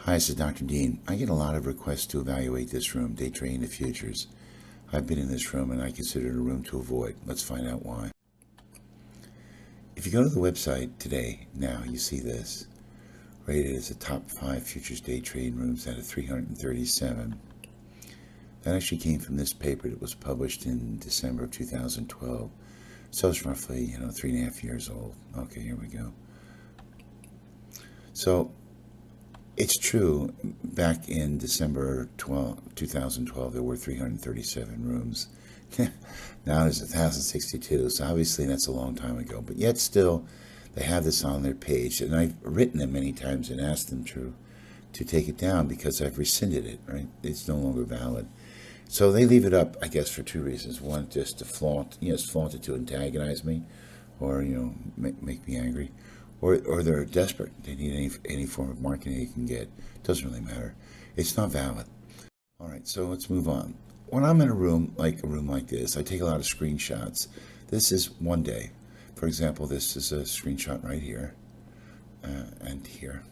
Hi, this is Dr. Dean. I get a lot of requests to evaluate this room, day trading the futures. I've been in this room and I consider it a room to avoid. Let's find out why. If you go to the website today, now you see this, rated as the top 5 futures day trading rooms out of 337. That actually came from this paper that was published in December of 2012. So it's roughly, 3.5 years old. Okay, here we go. So it's true, back in December 2012, there were 337 rooms. Now there's 1,062, so obviously that's a long time ago. But yet still, they have this on their page, and I've written them many times and asked them to take it down because I've rescinded it, right? It's no longer valid. So they leave it up, I guess, for 2 reasons. One, just to flaunt it to antagonize me or, make me angry. Or they're desperate. They need any form of marketing they can get. Doesn't really matter. It's not valid. All right, so let's move on. When I'm in a room like this, I take a lot of screenshots. This is one day. For example, this is a screenshot right here, and here,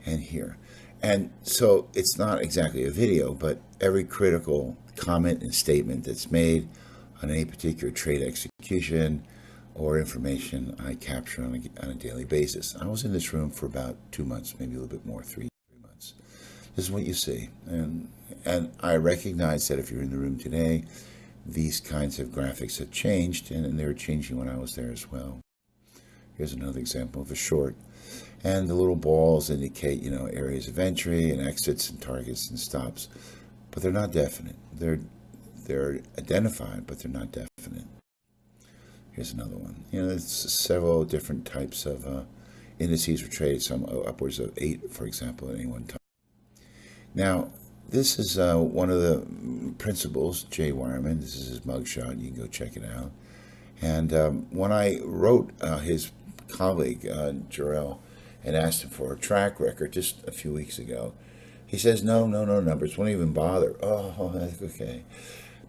and here. And so it's not exactly a video, but every critical comment and statement that's made on any particular trade execution or information I capture on a daily basis. I was in this room for about 2 months, maybe a little bit more, three months. This is what you see. And I recognize that if you're in the room today, these kinds of graphics have changed, and they were changing when I was there as well. Here's another example of a short. And the little balls indicate, areas of entry and exits and targets and stops. But they're not definite. They're identified, but they're not definite. Here's another one. There's several different types of indices for trade, some upwards of 8, for example, at any one time. Now, this is one of the principals, Jay Wireman. This is his mugshot. You can go check it out. And when I wrote his colleague, Jerel, and asked him for a track record just a few weeks ago, he says, no numbers, won't even bother. Oh, that's okay.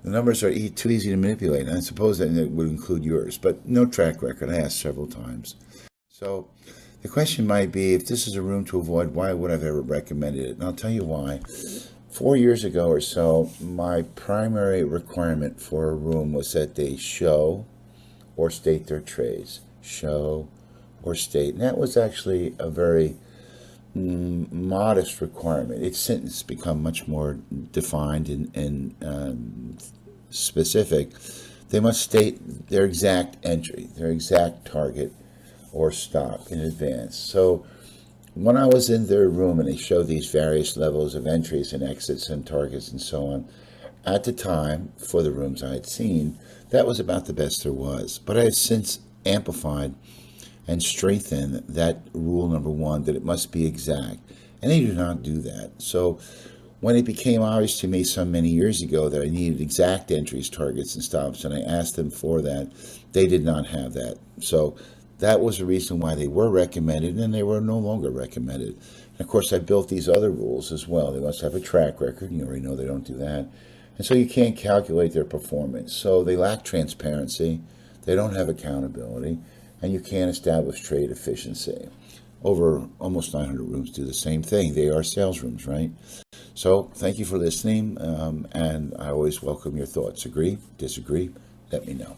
The numbers are too easy to manipulate, and I suppose that it would include yours, but no track record. I asked several times. So the question might be, if this is a room to avoid, why would I have ever recommended it? And I'll tell you why. 4 years ago or so, my primary requirement for a room was that they show or state their trades. Show or state. And that was actually a very modest requirement. It's since become much more defined and specific. They must state their exact entry, their exact target or stop in advance. So when I was in their room and they showed these various levels of entries and exits and targets and so on, at the time, for the rooms I had seen, that was about the best there was. But I have since amplified and strengthen that rule number 1, that it must be exact. And they do not do that. So when it became obvious to me so many years ago that I needed exact entries, targets, and stops, and I asked them for that, they did not have that. So that was the reason why they were recommended, and they were no longer recommended. And of course, I built these other rules as well. They must have a track record. You already know they don't do that. And so you can't calculate their performance. So they lack transparency. They don't have accountability. And you can't establish trade efficiency. Over almost 900 rooms do the same thing. They are sales rooms, right? So thank you for listening, and I always welcome your thoughts. Agree? Disagree? Let me know.